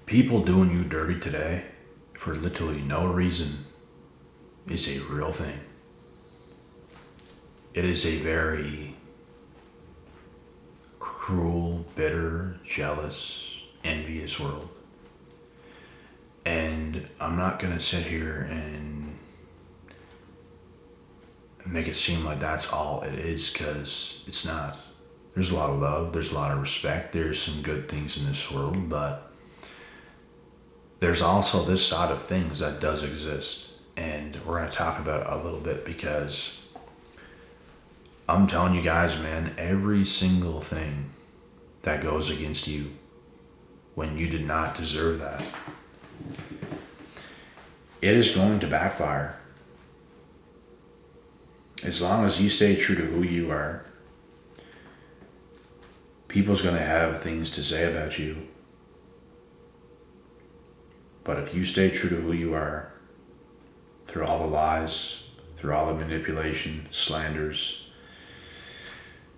People doing you dirty today for literally no reason is a real thing. It is a very cruel, bitter, jealous, envious world. And I'm not going to sit here and make it seem like that's all it is, because it's not. There's a lot of love, there's a lot of respect, there's some good things in this world, but there's also this side of things that does exist. And we're going to talk about it a little bit, because I'm telling you guys, man, every single thing that goes against you when you did not deserve that, it is going to backfire. As long as you stay true to who you are, people's going to have things to say about you. But if you stay true to who you are, through all the lies, through all the manipulation, slanders,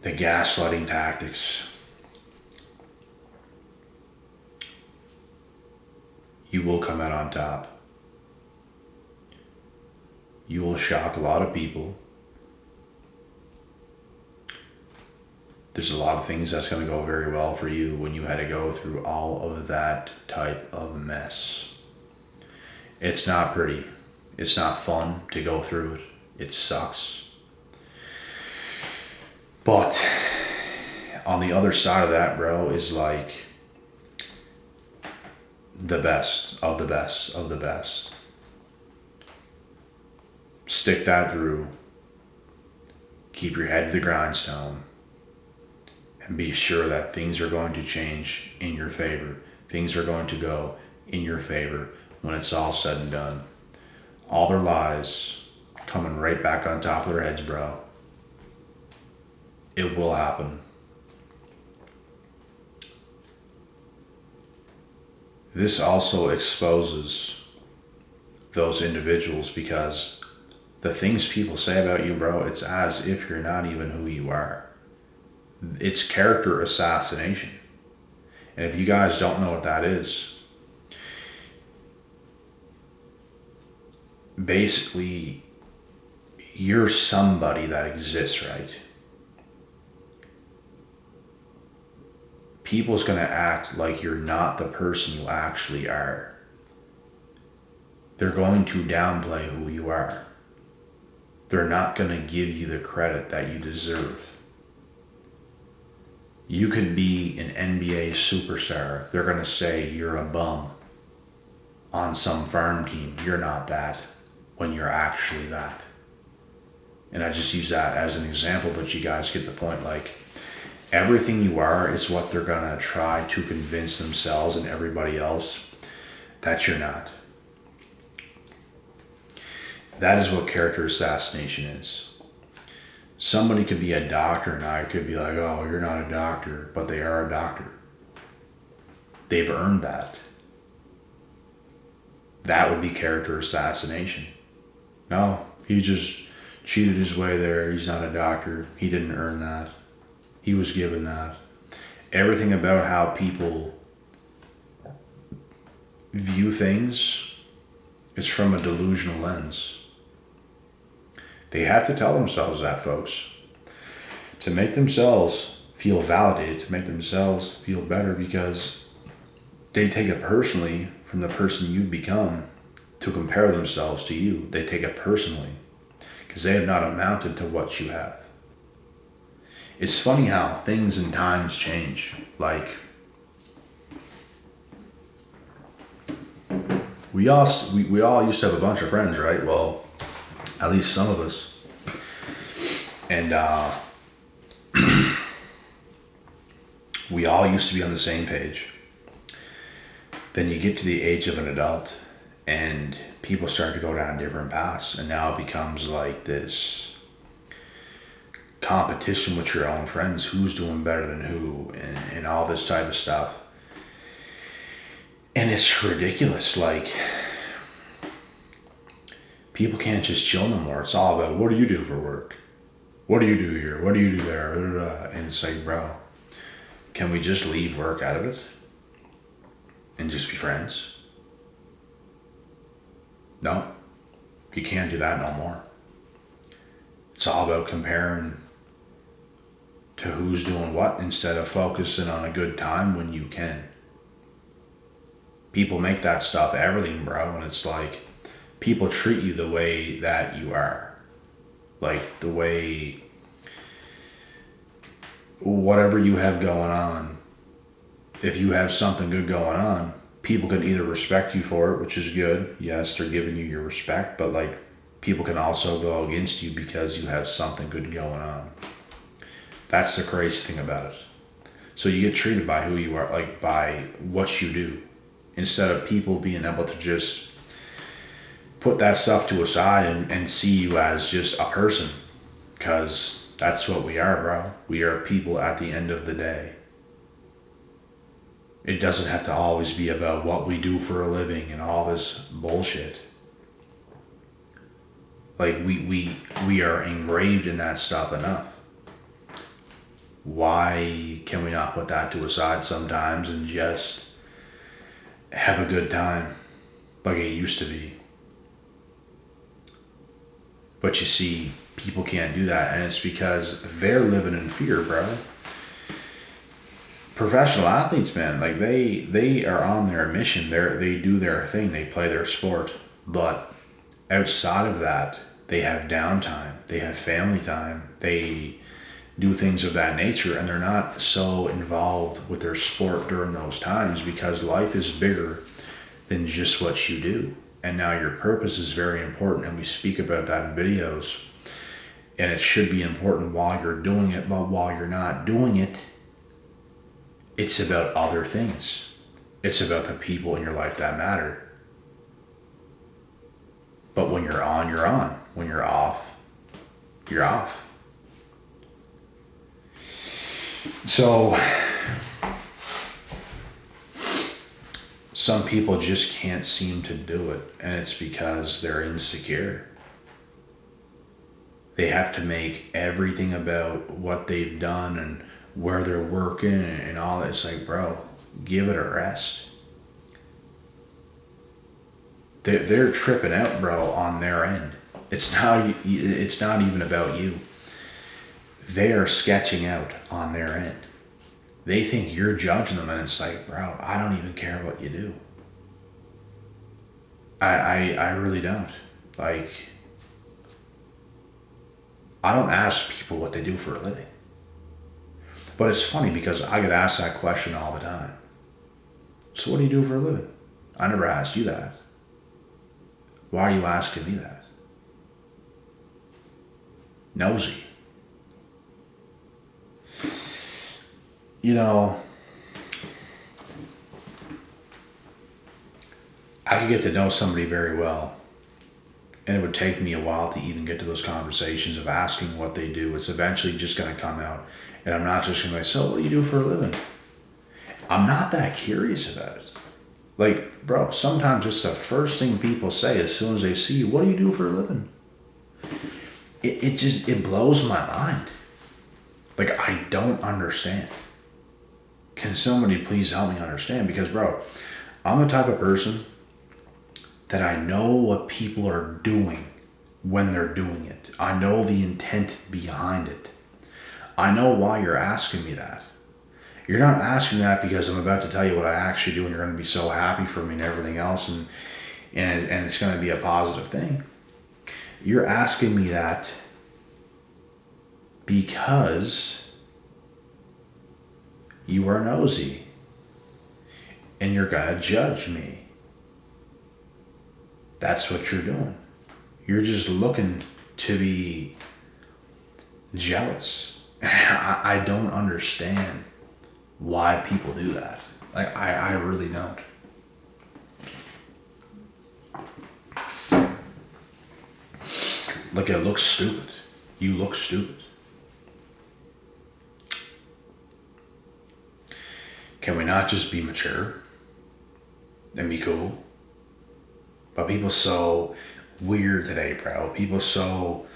the gaslighting tactics, you will come out on top. You will shock a lot of people. There's a lot of things that's going to go very well for you when you had to go through all of that type of mess. It's not pretty. It's not fun to go through it. It sucks. But on the other side of that, bro, is like the best of the best of the best. Stick that through. Keep your head to the grindstone. And be sure that things are going to change in your favor. Things are going to go in your favor when it's all said and done. All their lies coming right back on top of their heads, bro. It will happen. This also exposes those individuals, because the things people say about you, bro, it's as if you're not even who you are. It's character assassination. And if you guys don't know what that is, basically, you're somebody that exists, right? People's going to act like you're not the person you actually are. They're going to downplay who you are. They're not going to give you the credit that you deserve. You could be an NBA superstar. They're going to say you're a bum on some farm team. You're not that, when you're actually that. And I just use that as an example, but you guys get the point. Like, everything you are is what they're going to try to convince themselves and everybody else that you're not. That is what character assassination is. Somebody could be a doctor and I could be like, oh, you're not a doctor, but they are a doctor. They've earned that. That would be character assassination. No, he just cheated his way there. He's not a doctor. He didn't earn that. He was given that. Everything about how people view things is from a delusional lens. They have to tell themselves that, folks, to make themselves feel validated, to make themselves feel better, because they take it personally from the person you've become to compare themselves to you. They take it personally because they have not amounted to what you have. It's funny how things and times change. Like, we all used to have a bunch of friends, right? Well, at least some of us. And we all used to be on the same page. Then you get to the age of an adult and people start to go down different paths, and now it becomes like this competition with your own friends, who's doing better than who, and all this type of stuff. And it's ridiculous. Like, people can't just chill no more. It's all about, what do you do for work? What do you do here? What do you do there? And it's like, bro, can we just leave work out of it? and just be friends? No, you can't do that no more. It's all about comparing to who's doing what instead of focusing on a good time when you can. People make that stuff everything, bro, and it's like people treat you the way that you are. Like the way whatever you have going on, if you have something good going on, people can either respect you for it, which is good. Yes, they're giving you your respect, but like people can also go against you because you have something good going on. That's the crazy thing about it. So you get treated by who you are, like by what you do, instead of people being able to just put that stuff to a side and see you as just a person. Because that's what we are, bro. We are people at the end of the day. It doesn't have to always be about what we do for a living and all this bullshit. Like we are engraved in that stuff enough. Why can we not put that to a side sometimes and just have a good time like it used to be? But you see, people can't do that, and it's because they're living in fear, bro. Professional athletes, man, like they are on their mission. They do their thing. They play their sport, but outside of that, they have downtime. They have family time. They do things of that nature, and they're not so involved with their sport during those times because life is bigger than just what you do. And now your purpose is very important, and we speak about that in videos. And it should be important while you're doing it, but while you're not doing it, it's about other things. It's about the people in your life that matter. But when you're on, you're on. When you're off, you're off. So some people just can't seem to do it, and it's because they're insecure. They have to make everything about what they've done and where they're working and all that. It's like, bro, give it a rest. They're tripping out, bro, on their end. It's not even about you. They are sketching out on their end. They think you're judging them, and it's like, bro, I don't even care what you do. I really don't. Like, I don't ask people what they do for a living. But it's funny because I get asked that question all the time. So what do you do for a living? I never asked you that. Why are you asking me that? Nosy. You know, I could get to know somebody very well, and it would take me a while to even get to those conversations of asking what they do. It's eventually just going to come out, and I'm not just going to be like, so what do you do for a living? I'm not that curious about it. Like, bro, sometimes it's the first thing people say as soon as they see you. What do you do for a living? It blows my mind. Like, I don't understand. Can somebody please help me understand? Because, bro, I'm the type of person that I know what people are doing when they're doing it. I know the intent behind it. I know why you're asking me that. You're not asking that because I'm about to tell you what I actually do and you're going to be so happy for me and everything else and it's going to be a positive thing. You're asking me that because you are nosy and you're going to judge me. That's what you're doing. You're just looking to be jealous. I don't understand why people do that. Like, I really don't. Like, it looks stupid. You look stupid. Can we not just be mature and be cool? But people so weird today, bro. People so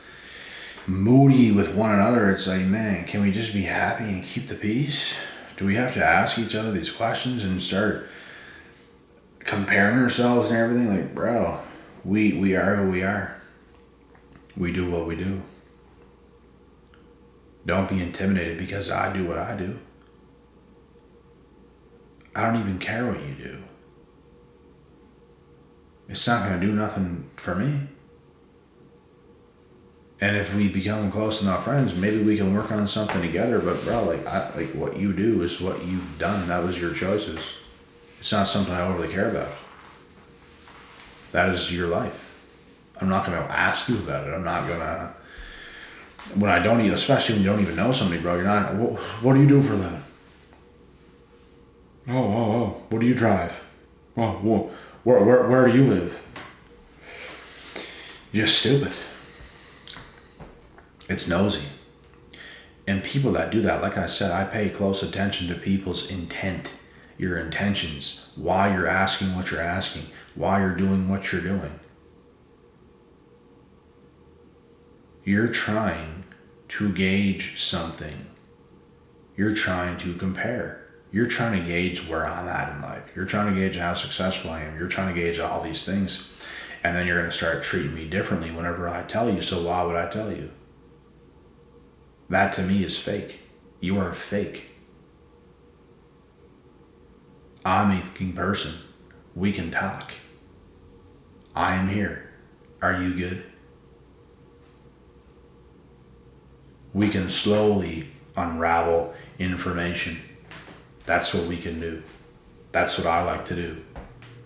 moody with one another. It's like, man, can we just be happy and keep the peace? Do we have to ask each other these questions and start comparing ourselves and everything, like, bro, we are who we are. We do what we do. Don't be intimidated because I do what I do. I don't even care what you do. It's not going to do nothing for me. And if we become close enough friends, maybe we can work on something together. But bro, like what you do is what you've done. That was your choices. It's not something I overly care about. That is your life. I'm not going to ask you about it. I'm not going to, when I don't even, especially when you don't even know somebody, bro, you're not, what do you do for a living? Oh, what do you drive? Oh, where do you live? You're just stupid. It's nosy. And people that do that, like I said, I pay close attention to people's intent, your intentions, why you're asking what you're asking, why you're doing what you're doing. You're trying to gauge something. You're trying to compare. You're trying to gauge where I'm at in life. You're trying to gauge how successful I am. You're trying to gauge all these things. And then you're going to start treating me differently whenever I tell you. So why would I tell you? That to me is fake. You are fake. I'm a fucking person. We can talk. I am here. Are you good? We can slowly unravel information. That's what we can do. That's what I like to do.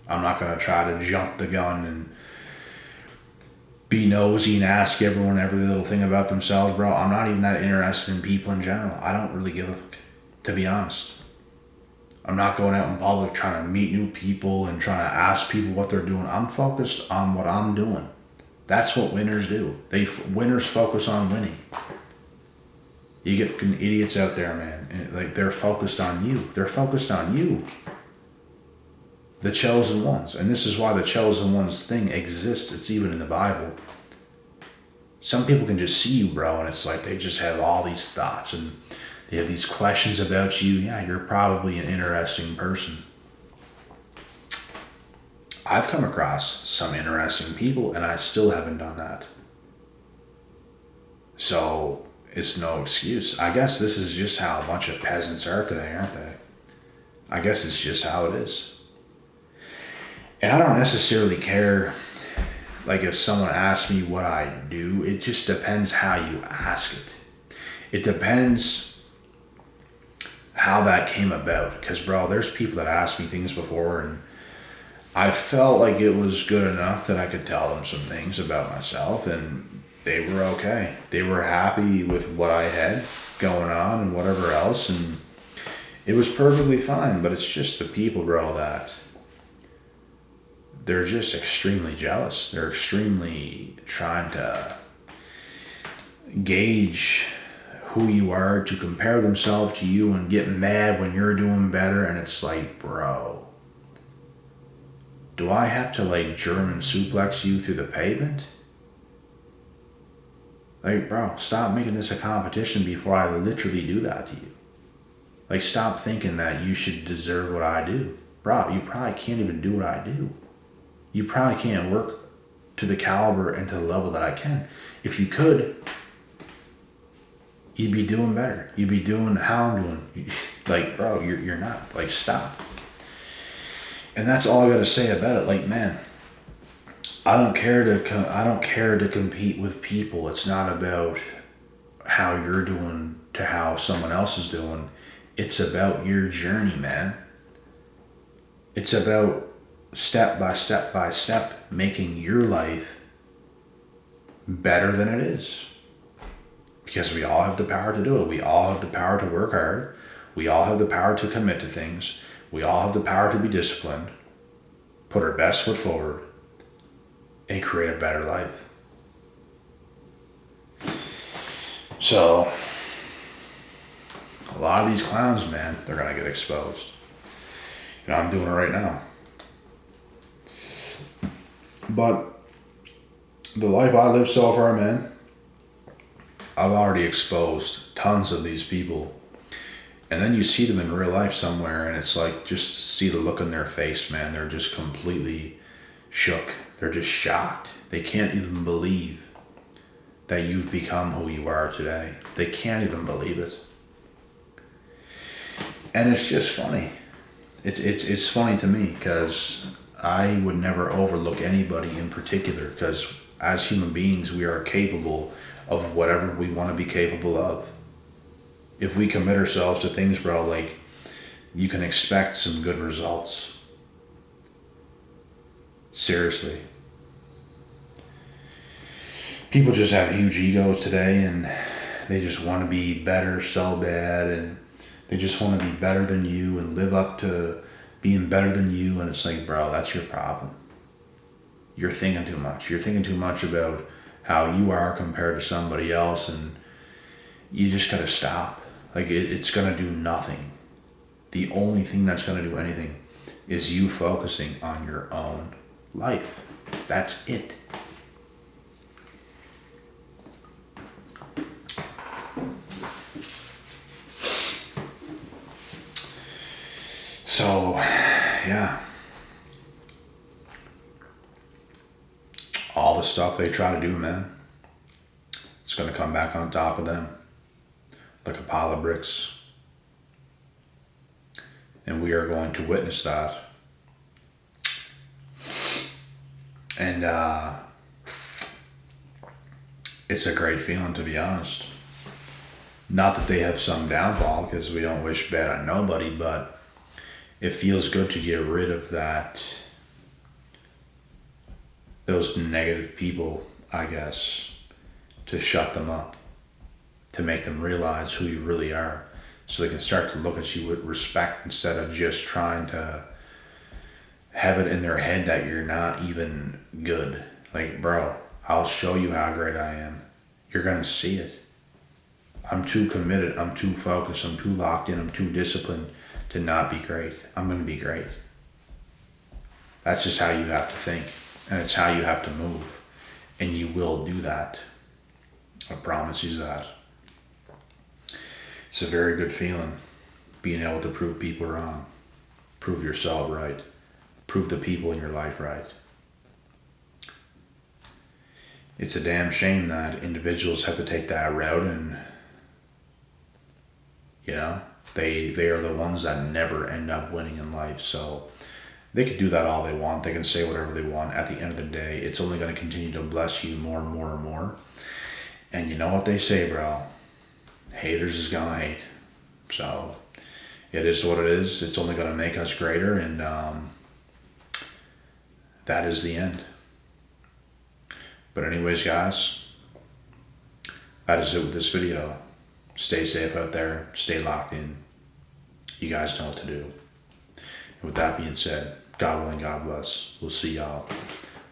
I'm not going to try to jump the gun and be nosy and ask everyone every little thing about themselves, bro. I'm not even that interested in people in general. I don't really give a fuck, to be honest. I'm not going out in public trying to meet new people and trying to ask people what they're doing. I'm focused on what I'm doing. That's what winners do. Winners focus on winning. You get idiots out there, man. And like, they're focused on you. They're focused on you. The chosen ones. And this is why the chosen ones thing exists. It's even in the Bible. Some people can just see you, bro, and it's like they just have all these thoughts and they have these questions about you. Yeah, you're probably an interesting person. I've come across some interesting people and I still haven't done that. So it's no excuse. I guess this is just how a bunch of peasants are today, aren't they? I guess it's just how it is. And I don't necessarily care, like, if someone asks me what I do. It just depends how you ask it. It depends how that came about. Because, bro, there's people that asked me things before and I felt like it was good enough that I could tell them some things about myself and they were okay. They were happy with what I had going on and whatever else, and it was perfectly fine. But it's just the people, bro, that they're just extremely jealous. They're extremely trying to gauge who you are, to compare themselves to you and get mad when you're doing better. And it's like, bro, do I have to like German suplex you through the pavement? Like, bro, stop making this a competition before I literally do that to you. Like, stop thinking that you should deserve what I do. Bro, you probably can't even do what I do. You probably can't work to the caliber and to the level that I can. If you could, you'd be doing better. You'd be doing how I'm doing. Like, bro, you're not. Like, stop. And that's all I gotta say about it. Like, man, I don't care to compete with people. It's not about how you're doing to how someone else is doing. It's about your journey, man. It's about step by step by step making your life better than it is. Because we all have the power to do it. We all have the power to work hard. We all have the power to commit to things. We all have the power to be disciplined, put our best foot forward, and create a better life. So, a lot of these clowns, man, they're gonna get exposed. And I'm doing it right now. But the life I live so far, man, I've already exposed tons of these people. And then you see them in real life somewhere, and it's like, just to see the look on their face, man, they're just completely shook. They're just shocked. They can't even believe that you've become who you are today. They can't even believe it. And it's just funny. It's funny to me, because I would never overlook anybody in particular, because as human beings, we are capable of whatever we want to be capable of. If we commit ourselves to things, bro, like, you can expect some good results. Seriously. People just have huge egos today, and they just want to be better so bad, and they just want to be better than you and live up to being better than you. And it's like, bro, that's your problem. You're thinking too much. You're thinking too much about how you are compared to somebody else, and you just gotta stop. Like, it's gonna do nothing. The only thing that's gonna do anything is you focusing on your own life. That's it. So, yeah. All the stuff they try to do, man, it's gonna come back on top of them like a pile of bricks. And we are going to witness that. And it's a great feeling, to be honest. Not that they have some downfall, because we don't wish bad on nobody, but it feels good to get rid of those negative people, I guess, to shut them up, to make them realize who you really are, so they can start to look at you with respect, instead of just trying to have it in their head that you're not even good. Like, bro, I'll show you how great I am. You're gonna see it. I'm too committed, I'm too focused, I'm too locked in, I'm too disciplined to not be great. I'm gonna be great. That's just how you have to think, and it's how you have to move, and you will do that. I promise you that. It's a very good feeling, being able to prove people wrong, prove yourself right, prove the people in your life right. It's a damn shame that individuals have to take that route, and they are the ones that never end up winning in life. So they could do that all they want. They can say whatever they want. At the end of the day, it's only going to continue to bless you more and more and more. And you know what they say, bro? Haters is gonna hate. So it is what it is. It's only gonna make us greater, and that is the end. But anyways, guys, that is it with this video. Stay safe out there. Stay locked in. You guys know what to do. And with that being said, God willing, God bless. We'll see y'all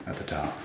at the top.